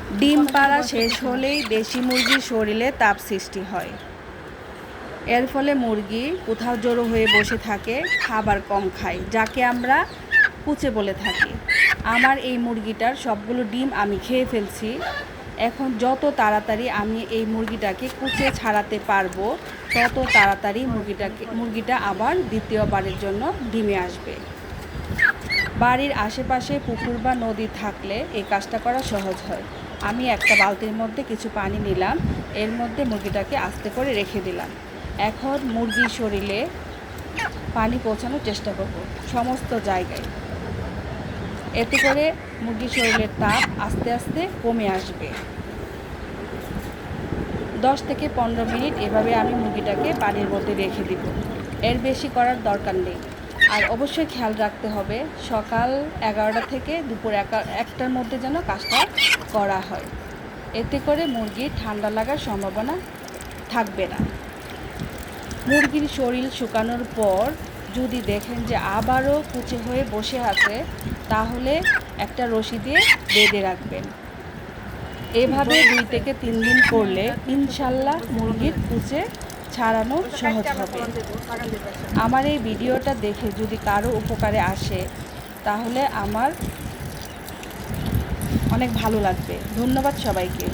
ডিম পাড়া শেষ হলেই দেশি মুরগির শরীরে তাপ সৃষ্টি হয়। এর ফলে মুরগি কোথাও জড়ো হয়ে বসে থাকে, খাবার কম খায়, যাকে আমরা কুচে বলে থাকি। আমার এই মুরগিটার সবগুলো ডিম আমি খেয়ে ফেলছি। এখন যত তাড়াতাড়ি আমি এই মুরগিটাকে কুচে ছাড়াতে পারবো, তত তাড়াতাড়ি মুরগিটা আবার দ্বিতীয়বারের জন্য ডিমে আসবে। বাড়ির আশেপাশে পুকুর বা নদী থাকলে এই কাজটা করা সহজ হয়। আমি একটা বালতির মধ্যে কিছু পানি নিলাম, এর মধ্যে মুরগিটাকে আস্তে করে রেখে দিলাম। এখন মুরগির শরীরে পানি পৌঁছানোর চেষ্টা করব সমস্ত জায়গায়। এতে করে মুরগির শরীরের তাপ আস্তে আস্তে কমে আসবে। 10 থেকে 15 মিনিট এভাবে আমি মুরগিটাকে পানির মধ্যে রেখে দিব। এর বেশি করার দরকার নেই। আর অবশ্যই খেয়াল রাখতে হবে সকাল 11টা থেকে দুপুর 1টার মধ্যে যেন কাজটা করা হয়। এতে করে মুরগির ঠান্ডা লাগার সম্ভাবনা থাকবে না। মুরগির শরীর শুকানোর পর যদি দেখেন যে আবারও কুচে হয়ে বসে আছে, তাহলে একটা রশি দিয়ে বেঁধে রাখবেন। এভাবে 2 থেকে 3 দিন করলে ইনশাল্লাহ মুরগির কুচে ছাড়ানো সহজ হবে। আমার এই ভিডিওটা দেখে যদি কারো উপকারে আসে, তাহলে আমার অনেক ভালো লাগবে। ধন্যবাদ সবাইকে।